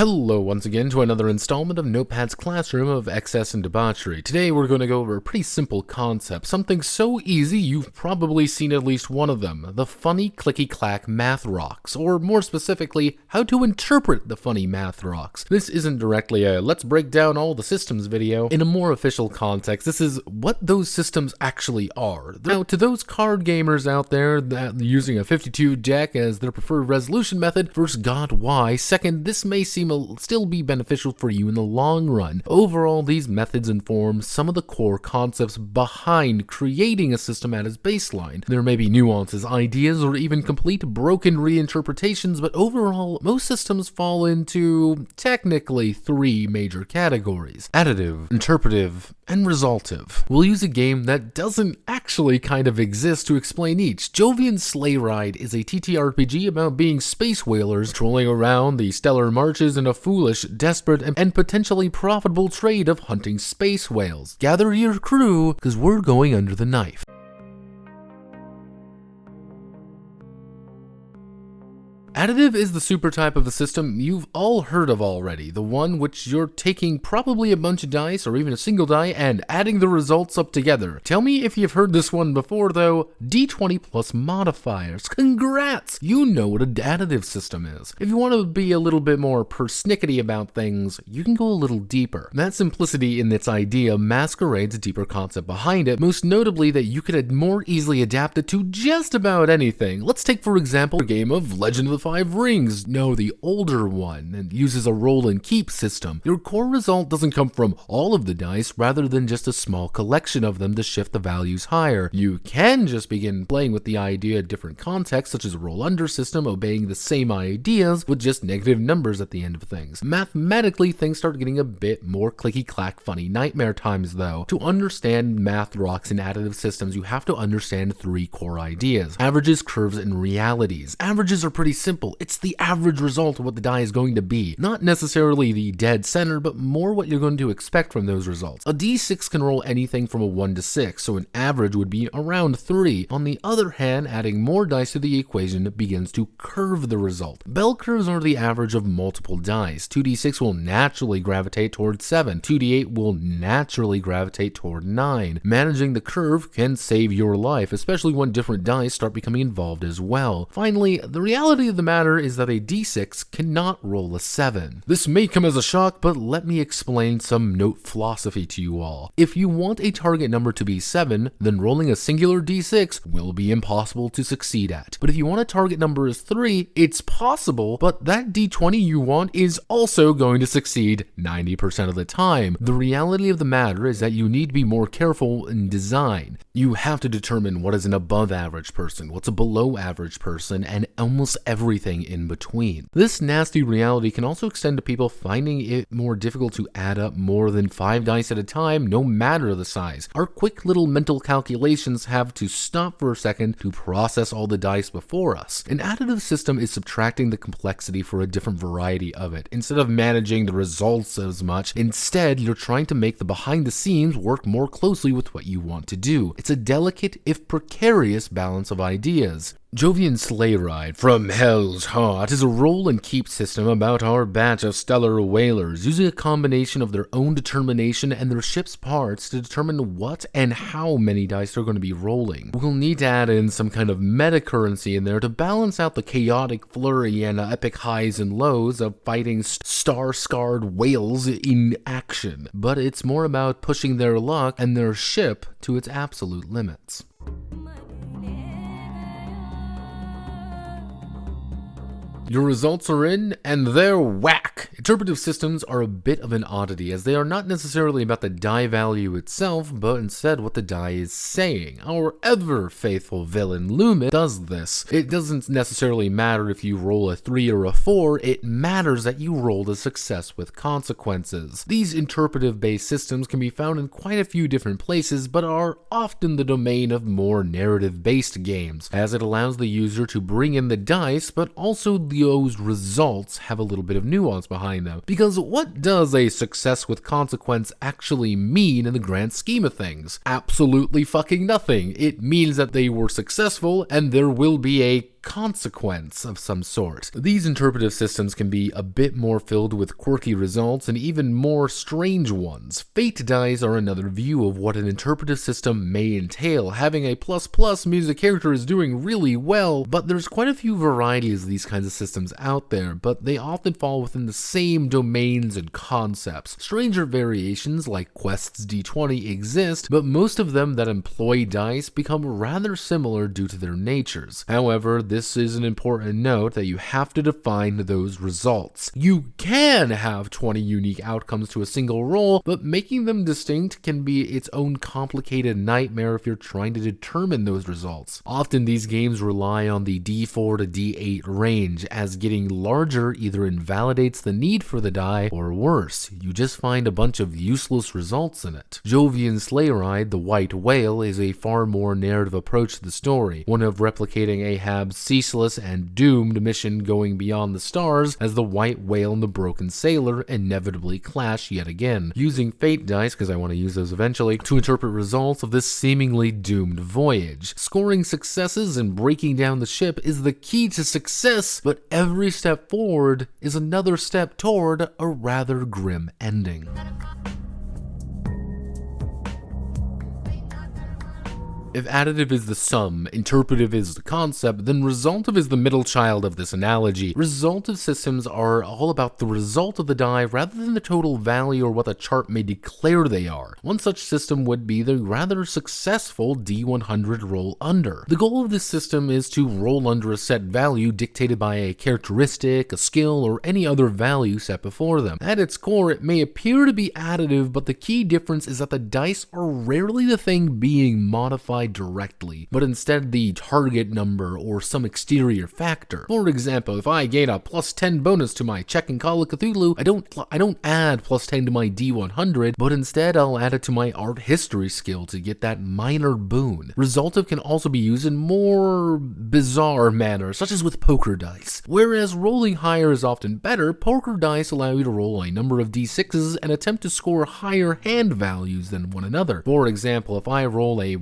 Hello once again to another installment of Notepad's Classroom of Excess and Debauchery. Today we're going to go over a pretty simple concept, something so easy you've probably seen at least one of them, the funny Clicky-Clack math rocks, or more specifically, how to interpret the funny math rocks. This isn't directly a let's break down all the systems video. In a more official context, this is what those systems actually are. Now, to those card gamers out there that are using a 52 deck as their preferred resolution method, first, God, why? Second, this may seem still be beneficial for you in the long run. Overall, these methods inform some of the core concepts behind creating a system at its baseline. There may be nuances, ideas, or even complete broken reinterpretations, but overall, most systems fall into technically three major categories: additive, interpretive, and resultive. We'll use a game that doesn't actually kind of exist to explain each. Jovian Sleigh Ride is a TTRPG about being space whalers trolling around the stellar marches in a foolish, desperate, and potentially profitable trade of hunting space whales. Gather your crew, because we're going under the knife. Additive is the supertype of a system you've all heard of already, the one which you're taking probably a bunch of dice or even a single die and adding the results up together. Tell me if you've heard this one before though. D20 plus modifiers. Congrats! You know what an additive system is. If you want to be a little bit more persnickety about things, you can go a little deeper. That simplicity in its idea masquerades a deeper concept behind it, most notably that you could more easily adapt it to just about anything. Let's take for example a game of Legend of the Five Rings, no, the older one, and uses a roll and keep system. Your core result doesn't come from all of the dice, rather than just a small collection of them to shift the values higher. You can just begin playing with the idea in different contexts, such as a roll under system, obeying the same ideas with just negative numbers at the end of things. Mathematically, things start getting a bit more clicky-clack funny nightmare times though. To understand math rocks in additive systems, you have to understand three core ideas: averages, curves, and realities. Averages are pretty simple. It's the average result of what the die is going to be. Not necessarily the dead center, but more what you're going to expect from those results. A d6 can roll anything from a 1 to 6, so an average would be around 3. On the other hand, adding more dice to the equation begins to curve the result. Bell curves are the average of multiple dice. 2d6 will naturally gravitate toward 7. 2d8 will naturally gravitate toward 9. Managing the curve can save your life, especially when different dice start becoming involved as well. Finally, the reality of the matter is that a d6 cannot roll a 7. This may come as a shock, but let me explain some note philosophy to you all. If you want a target number to be 7, then rolling a singular d6 will be impossible to succeed at. But if you want a target number as 3, it's possible, but that d20 you want is also going to succeed 90% of the time. The reality of the matter is that you need to be more careful in design. You have to determine what is an above average person, what's a below average person, and almost everything in between. This nasty reality can also extend to people finding it more difficult to add up more than 5 dice at a time, no matter the size. Our quick little mental calculations have to stop for a second to process all the dice before us. An additive system is subtracting the complexity for a different variety of it. Instead of managing the results as much, instead you're trying to make the behind the scenes work more closely with what you want to do. It's a delicate, if precarious, balance of ideas. Jovian Sleigh Ride from Hell's Heart is a roll and keep system about our batch of stellar whalers using a combination of their own determination and their ship's parts to determine what and how many dice they're going to be rolling. We'll need to add in some kind of meta currency in there to balance out the chaotic flurry and epic highs and lows of fighting star-scarred whales in action. But it's more about pushing their luck and their ship to its absolute limits. Your results are in, and they're whack! Interpretive systems are a bit of an oddity, as they are not necessarily about the die value itself, but instead what the die is saying. Our ever-faithful villain, Lumen, does this. It doesn't necessarily matter if you roll a 3 or a 4, it matters that you rolled a success with consequences. These interpretive-based systems can be found in quite a few different places, but are often the domain of more narrative-based games, as it allows the user to bring in the dice, but also those results have a little bit of nuance behind them. Because what does a success with consequence actually mean in the grand scheme of things? Absolutely fucking nothing. It means that they were successful and there will be a consequence of some sort. These interpretive systems can be a bit more filled with quirky results and even more strange ones. Fate dice are another view of what an interpretive system may entail. Having a ++ means the character is doing really well, but there's quite a few varieties of these kinds of systems out there, but they often fall within the same domains and concepts. Stranger variations like Quest's D20 exist, but most of them that employ dice become rather similar due to their natures. However, this is an important note that you have to define those results. You can have 20 unique outcomes to a single roll, but making them distinct can be its own complicated nightmare if you're trying to determine those results. Often these games rely on the D4 to D8 range, as getting larger either invalidates the need for the die, or worse, you just find a bunch of useless results in it. Jovian Sleigh Ride, the White Whale, is a far more narrative approach to the story, one of replicating Ahab's ceaseless and doomed mission going beyond the stars as the White Whale and the Broken Sailor inevitably clash yet again, using fate dice, because I want to use those eventually, to interpret results of this seemingly doomed voyage. Scoring successes and breaking down the ship is the key to success, but every step forward is another step toward a rather grim ending. If additive is the sum, interpretive is the concept, then resultive is the middle child of this analogy. Resultive systems are all about the result of the die rather than the total value or what the chart may declare they are. One such system would be the rather successful D100 roll under. The goal of this system is to roll under a set value dictated by a characteristic, a skill, or any other value set before them. At its core, it may appear to be additive, but the key difference is that the dice are rarely the thing being modified directly, but instead the target number or some exterior factor. For example, if I gain a +10 bonus to my check in Call of Cthulhu, I don't add +10 to my D100, but instead I'll add it to my art history skill to get that minor boon. Resultive can also be used in more bizarre manners, such as with poker dice. Whereas rolling higher is often better, poker dice allow you to roll a number of D6s and attempt to score higher hand values than one another. For example, if I roll a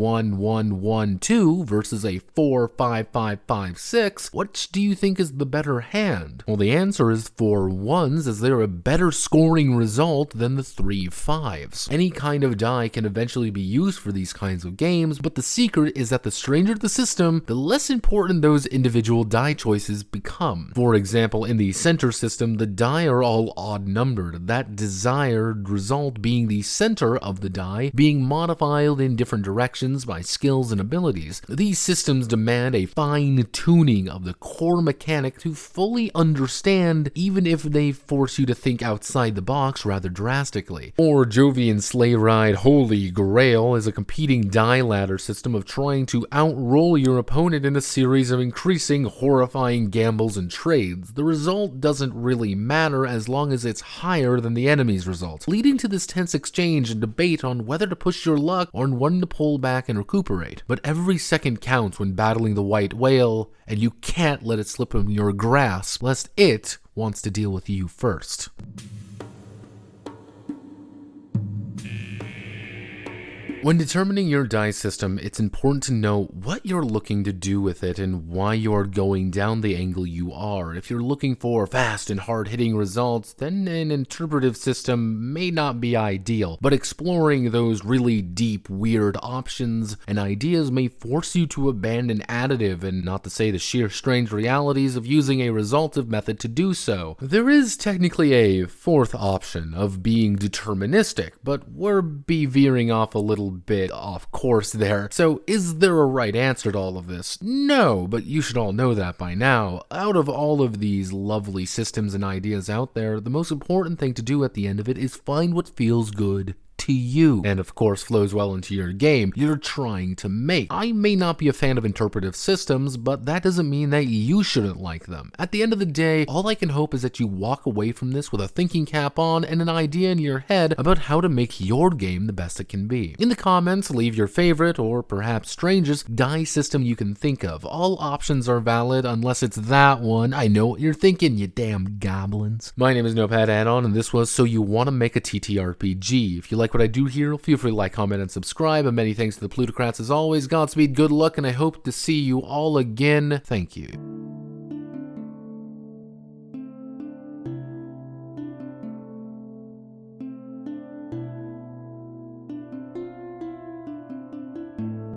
1-1-1-1-2 versus a 4-5-5-5-6, which do you think is the better hand? Well, the answer is 4 1s, as they're a better scoring result than the 3 5s. Any kind of die can eventually be used for these kinds of games, but the secret is that the stranger the system, the less important those individual die choices become. For example, in the center system, the die are all odd numbered, that desired result being the center of the die being modified in different directions by skills and abilities. These systems demand a fine-tuning of the core mechanic to fully understand, even if they force you to think outside the box rather drastically. Or Jovian Sleigh Ride Holy Grail is a competing die ladder system of trying to outroll your opponent in a series of increasing, horrifying gambles and trades. The result doesn't really matter as long as it's higher than the enemy's result, leading to this tense exchange and debate on whether to push your luck or on when to pull back and recuperate. But every second counts when battling the White Whale, and you can't let it slip from your grasp, lest it wants to deal with you first. When determining your die system, it's important to know what you're looking to do with it and why you are going down the angle you are. If you're looking for fast and hard-hitting results, then an interpretive system may not be ideal, but exploring those really deep, weird options and ideas may force you to abandon additive, and not to say the sheer strange realities of using a resultive method to do so. There is technically a fourth option of being deterministic, but we'll be veering off a little bit off course there. So is there a right answer to all of this? No, but you should all know that by now. Out of all of these lovely systems and ideas out there, the most important thing to do at the end of it is find what feels good to you, and of course flows well into your game you're trying to make. I may not be a fan of interpretive systems, but that doesn't mean that you shouldn't like them. At the end of the day, all I can hope is that you walk away from this with a thinking cap on and an idea in your head about how to make your game the best it can be. In the comments, leave your favorite, or perhaps strangest, die system you can think of. All options are valid unless it's that one. I know what you're thinking, you damn goblins. My name is Notepad Addon, and this was So You Want to Make a TTRPG. If you like what I do here, feel free to like, comment, and subscribe. And many thanks to the plutocrats as always. Godspeed, good luck, and I hope to see you all again. Thank you.